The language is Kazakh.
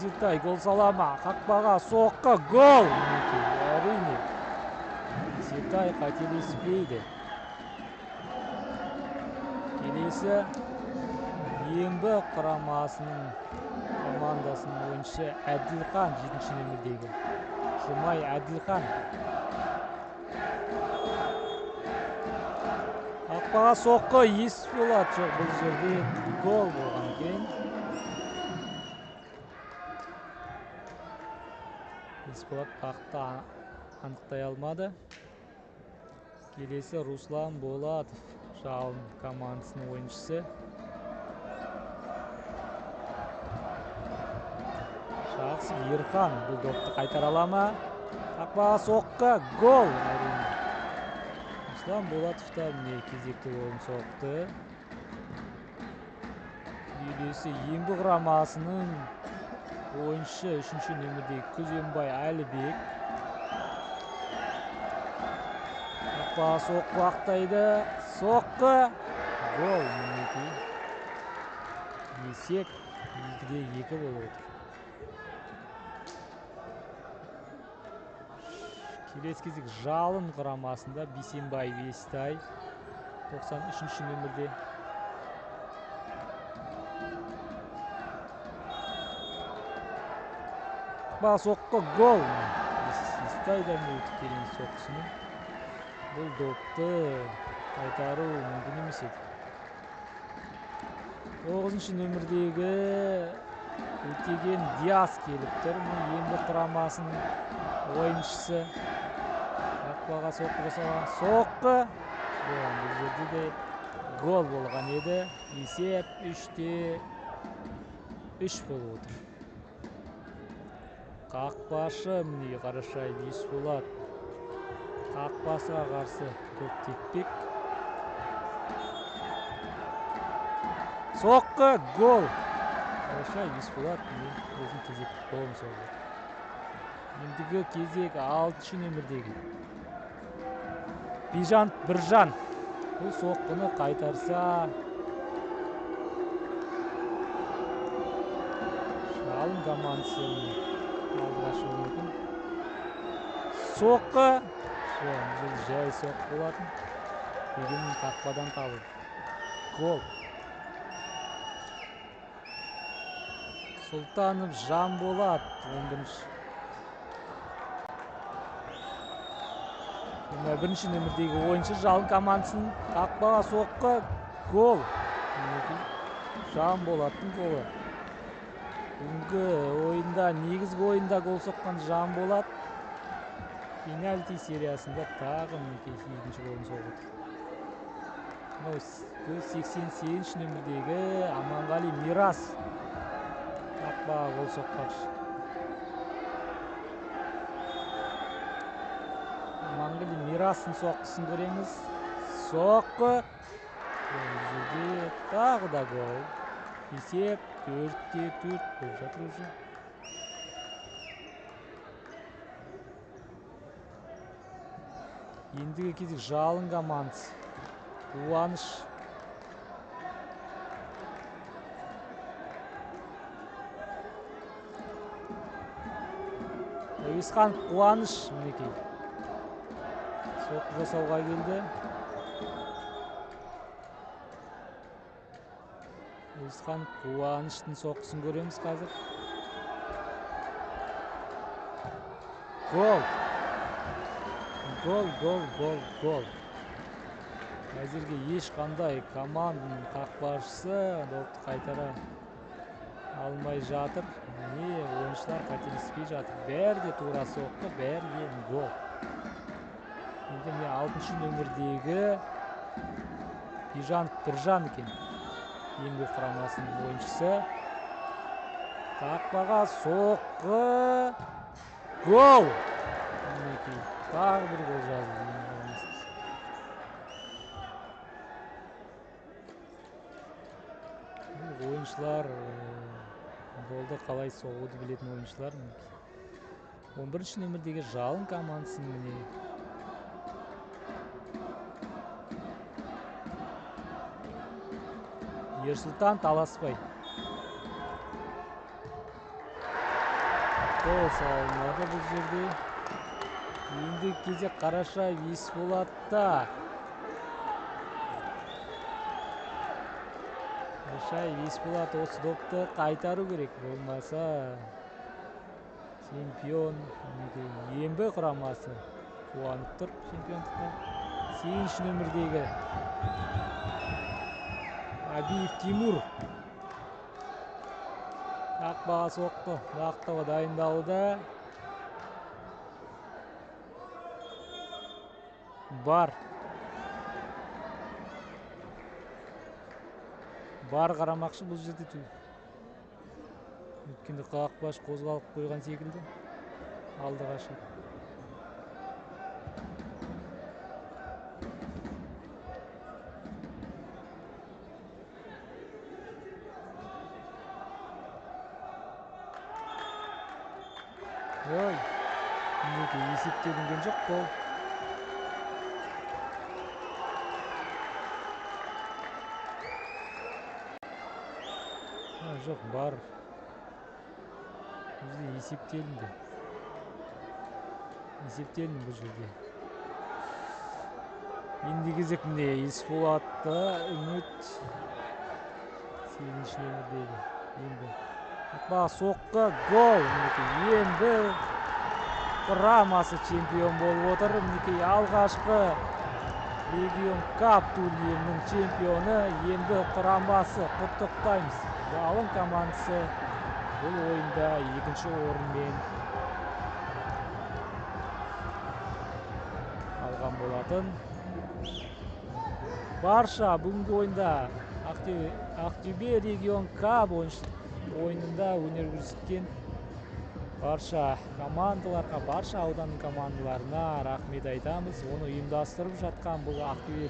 Есентай гол салама. Қақпаға соққы гол. Әрине. Есентай қателеспейді. Келесі Ембі құрамасының командасының ойыншысы Әділхан, 7-ші нөмірдегі. Жұмай Әділхан. Қақпаға соққы Есболат жоқ, бұл жерде гол болған екен. Есболат қақты анықтай алмады. Келесі Руслан Болатов, Жалын командасының ойыншысы. Жақсы Ерхан бұл допты қайтара ала ма? Қақпаға соққы гол. Руслан Болатов та кезекті голын соқты. Келесі Ембі құрамасының ойыншы 3-ші нөмірдегі Күзембай Әлібек. Қақпаға соққы ақтайды. Соққы гол. Есеп 2-2 болып отыр. Келесі кезек Жалын құрамасында Бейсенбай Вестай, 93-ші нөмірде. Қақпаға соққы гол. Вестайдан өтіп келген соққысының. Бұл допты қайтару мүмкін емес еді. 9-ші нөмірдегі Өтеген Диас келіп тұр. Ембі құрамасының ойыншысы. Қақпаға соққы жасаған. Соққы. Бұл жерде де гол болған еді. Есеп 3-3 болып отыр. Қақпашы міне Қарашай Есболат. Қақпасыға қарсы топ теппек. Соққы гол. Қарашай Есболат өзінің кезекті голын соқты. Ендігі кезек 6-ші нөмірдегі Бижанов Біржан. Бұл соққыны қайтарса Жалын командасы алдыға шығуы мүмкін. Соққы. Жай соққы болатын. Дегенмен қақпадан табылды. Гол. Сұлтанов Жанболат, 11-ші. 21-ші нөмірдегі ойыншы Жалын командасының қақпаға соққы гол. Жанболаттың голы. Бүгінгі ойында, негізгі ойында гол соққан Жанболат пенальти сериясында тағы 2-ші голын соқты. 88-ші нөмірдегі Аманғали Мирас қақпаға гол соқпақшы. Аманғали Мирастың соққысын көреміз. Соққы. Тағы да гол. Есеп 4-4 болып жатыр уже. Ендігі кезек Жалын командасы. Қуаныш. Әуесхан Қуаныш мінекей. Соққы жасауға келді. Әуесхан Қуаныштың соққысын көреміз қазір. Гол. Гол. Әзірге ешқандай команданың қақпашысы допты қайтара алмай жатыр. Міне ойыншылар қателеспей жатыр. Бәрі де тура соққы, бәрі де гол. Енді міне 6-ші нөмірдегі Бижанов Біржан екен. Ембі құрамасының ойыншысы. Қақпаға соққы. Гол. Мінекей тағы бір гол жазылды. Ойыншылар голды қалай соғуды білетін ойыншылар. 11-ші нөмірдегі Жалын командасының міне. Ерсұлтан Таласбай. Gol салынады бұл жерде. Ендігі кезек Қарашаев Есболатта. Қарашаев Есболат осы допты қайтару керек, болмаса чемпион Ембі құрамасы қуанып тұр чемпиондыққа. 8 нөмірдегі Абиев Тимур қақпаға соқты, бағыттауға дайындалуда. Бар қарамақшы бұл жерде түл. Өткенде қақпаш қозғалып қойған секілді. Алдыға шығып. Ой, неге есептелінген жоқ қол. Жоқ, бар. Бізде есептелінді. Есептелінді бұл жерде. Енді кезек міне Есболатта үміт 8 нөмірдегі Ембі. Қақпаға соққы, гол. Ембі құрамасы чемпион болып отыр. Мінекей алғашқы регион кап турнирінің чемпионы Ембі құрамасы. Құттықтаймыз. Жалын командасы бұл ойында екінші орынмен алған болатын. Барша бүгінгі ойында Ақтөбе регион кап ойынында өнер көрсеткен барша командаларға, барша ауданның командаларына рахмет айтамыз. Оны ұйымдастырып жатқан бұл Ақтөбе